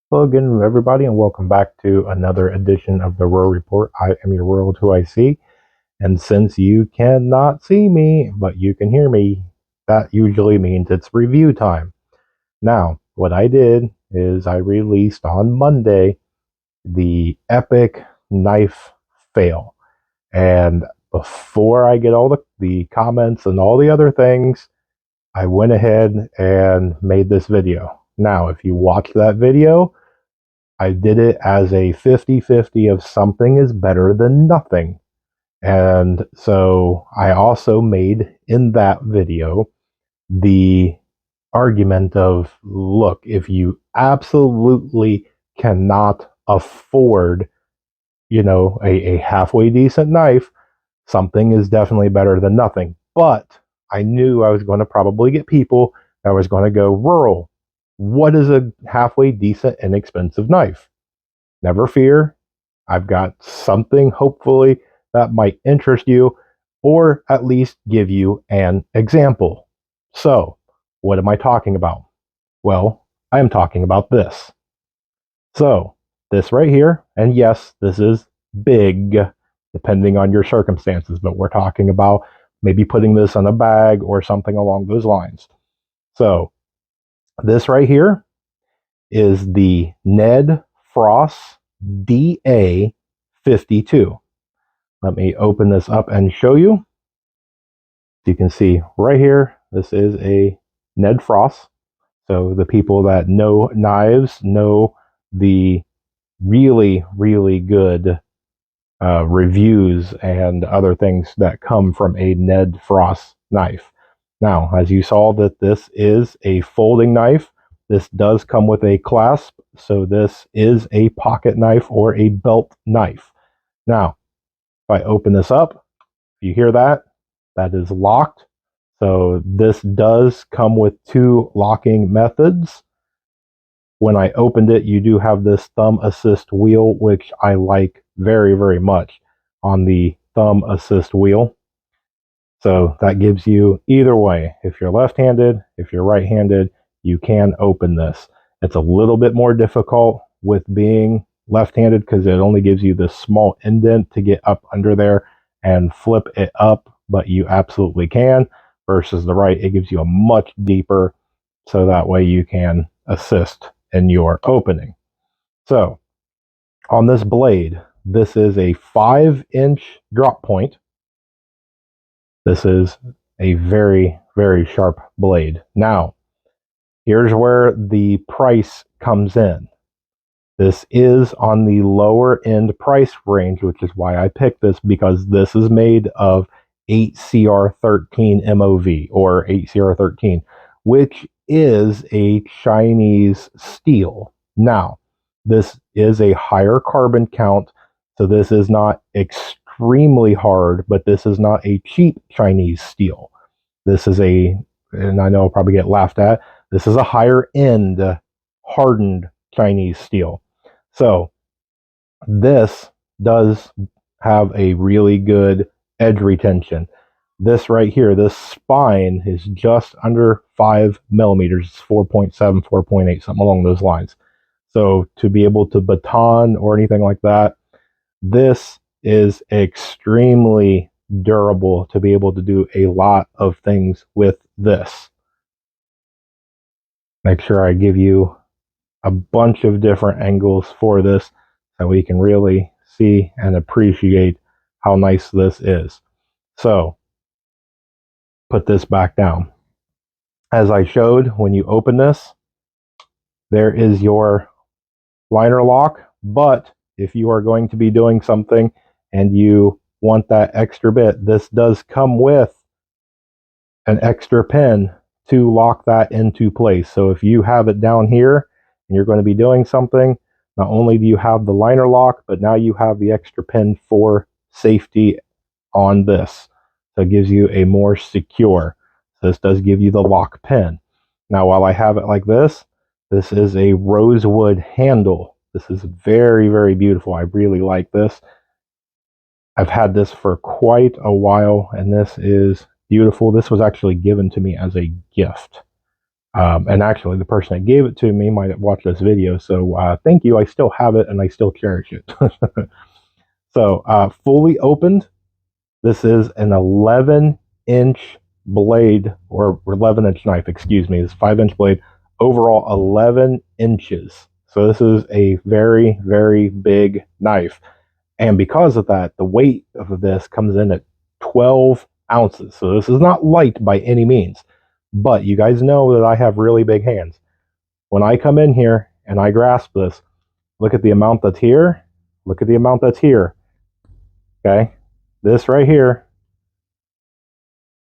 Hello again, everybody, and welcome back to another edition of the Ruhr Report. I am your world who I see, and since you cannot see me, but you can hear me, that usually means it's review time. Now, what I did is I released on Monday the epic knife fail. And before I get all the comments and all the other things, I went ahead and made this video. Now, if you watch that video, I did it as a 50-50 of something is better than nothing. And so I also made in that video the argument of look, if you absolutely cannot afford, a halfway decent knife, something is definitely better than nothing. But I knew I was going to probably get people that was going to go rural. What is a halfway decent, inexpensive knife? Never fear. I've got something, hopefully, that might interest you or at least give you an example. So, what am I talking about? Well, I am talking about this. So, this right here, and yes, this is big depending on your circumstances, but we're talking about maybe putting this in a bag or something along those lines. So, this right here is the Ned Frost DA52. Let me open this up and show you. You can see right here, this is a Ned Frost. So the people that know knives know the really, really good reviews and other things that come from a Ned Frost knife. Now, as you saw that this is a folding knife, this does come with a clasp, so this is a pocket knife or a belt knife. Now, if I open this up, you hear that? That is locked. So this does come with two locking methods. When I opened it, you do have this thumb assist wheel, which I like very, very much on the thumb assist wheel. So that gives you either way. If you're left-handed, if you're right-handed, you can open this. It's a little bit more difficult with being left-handed because it only gives you this small indent to get up under there and flip it up, but you absolutely can. Versus the right, it gives you a much deeper, so that way you can assist in your opening. So on this blade, this is a 5-inch drop point. This is a very, very sharp blade. Now, here's where the price comes in. This is on the lower end price range, which is why I picked this, because this is made of 8CR13 MOV or 8CR13, which is a Chinese steel. Now, this is a higher carbon count, so this is not extremely hard, but this is not a cheap Chinese steel. This is and I know I'll probably get laughed at, this is a higher end hardened Chinese steel. So this does have a really good edge retention. This right here, this spine is just under 5 millimeters, 4.7, 4.8, something along those lines. So to be able to baton or anything like that, this is extremely durable to be able to do a lot of things with this. Make sure I give you a bunch of different angles for this so we can really see and appreciate how nice this is. So, put this back down. As I showed, when you open this, there is your liner lock, but if you are going to be doing something and you want that extra bit, this does come with an extra pin to lock that into place. So if you have it down here and you're going to be doing something, not only do you have the liner lock, but now you have the extra pin for safety on this. So it gives you a more secure. So this does give you the lock pin. Now, while I have it like this is a rosewood handle. This is very, very beautiful. I really like this. I've had this for quite a while, and this is beautiful. This was actually given to me as a gift. And actually, the person that gave it to me might have watched this video. So thank you. I still have it and I still cherish it. So fully opened, this is an 11-inch blade, or 11-inch knife, excuse me. This 5-inch blade, overall 11 inches. So this is a very, very big knife. And because of that, the weight of this comes in at 12 ounces. So this is not light by any means. But you guys know that I have really big hands. When I come in here and I grasp this, look at the amount that's here. Look at the amount that's here. Okay? This right here,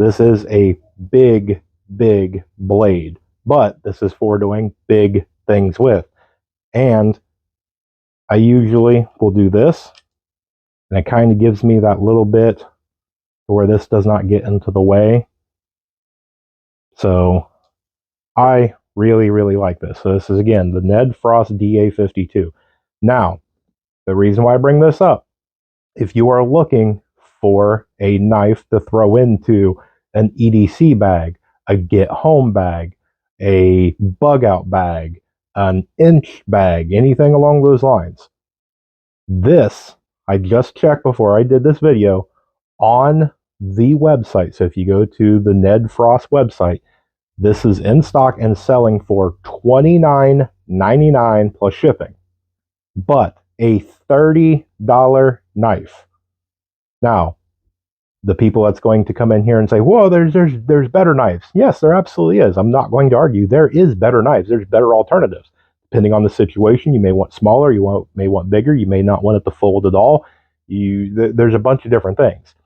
this is a big, big blade. But this is for doing big things with. And I usually will do this. And it kind of gives me that little bit where this does not get into the way. So I really, really like this. So this is, again, the Ned Frost DA52. Now, the reason why I bring this up, if you are looking for a knife to throw into an EDC bag, a get home bag, a bug out bag, an inch bag, anything along those lines, this, I just checked before I did this video, on the website. So if you go to the Ned Frost website, this is in stock and selling for $29.99 plus shipping, but a $30 knife. Now, the people that's going to come in here and say, "Whoa, there's better knives." Yes, there absolutely is. I'm not going to argue. There is better knives. There's better alternatives. Depending on the situation, you may want smaller, may want bigger, you may not want it to fold at all. There's a bunch of different things.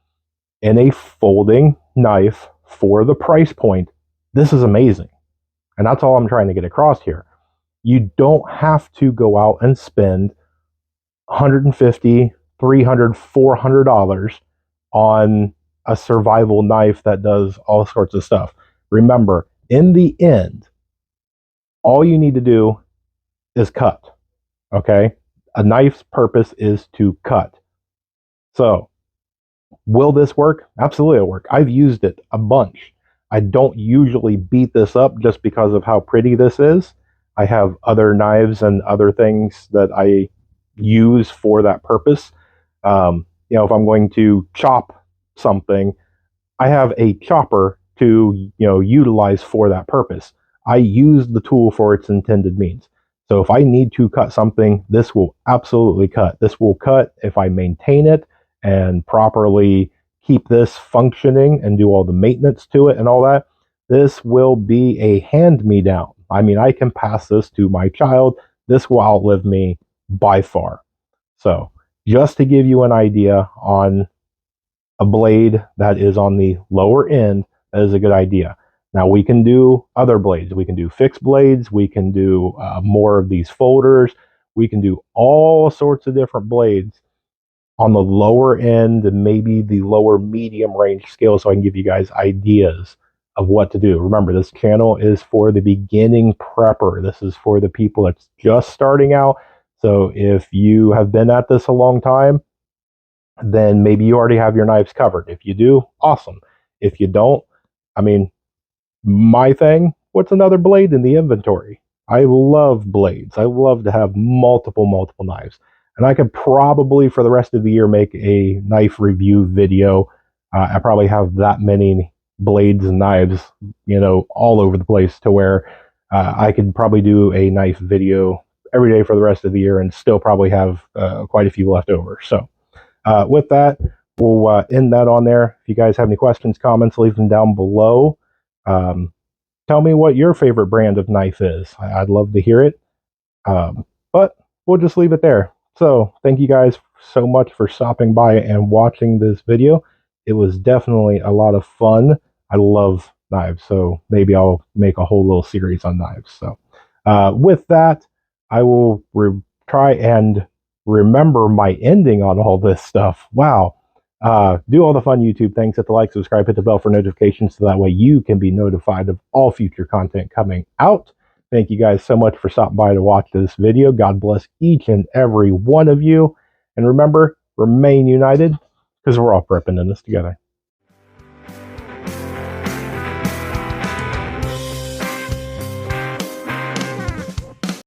In a folding knife for the price point, this is amazing. And that's all I'm trying to get across here. You don't have to go out and spend $150, $300, $400 on a survival knife that does all sorts of stuff. Remember, in the end, all you need to do is cut. Okay? A knife's purpose is to cut. So, will this work? Absolutely it'll work. I've used it a bunch. I don't usually beat this up just because of how pretty this is. I have other knives and other things that I use for that purpose. If I'm going to chop something, I have a chopper to utilize for that purpose. I use the tool for its intended means. So if I need to cut something, this will absolutely cut. This will cut if I maintain it and properly keep this functioning and do all the maintenance to it and all that. This will be a hand-me-down. I mean, I can pass this to my child. This will outlive me by far. So just to give you an idea on a blade that is on the lower end, that is a good idea. Now we can do other blades. We can do fixed blades. We can do more of these folders. We can do all sorts of different blades on the lower end and maybe the lower medium range scale, so I can give you guys ideas of what to do. Remember, this channel is for the beginning prepper. This is for the people that's just starting out. So if you have been at this a long time, then maybe you already have your knives covered. If you do, awesome. If you don't, I mean, my thing, what's another blade in the inventory? I love blades. I love to have multiple knives. And I could probably, for the rest of the year, make a knife review video. I probably have that many blades and knives, all over the place, to where I could probably do a knife video every day for the rest of the year and still probably have quite a few left over. So with that, we'll end that on there. If you guys have any questions, comments, leave them down below. Tell me what your favorite brand of knife is. I'd love to hear it. But we'll just leave it there. So thank you guys so much for stopping by and watching this video. It was definitely a lot of fun. I love knives, so maybe I'll make a whole little series on knives. So with that, I will try and remember my ending on all this stuff. Wow. Do all the fun YouTube things. Hit the like, subscribe, hit the bell for notifications, so that way you can be notified of all future content coming out. Thank you guys so much for stopping by to watch this video. God bless each and every one of you. And remember, remain united, because we're all prepping in this together.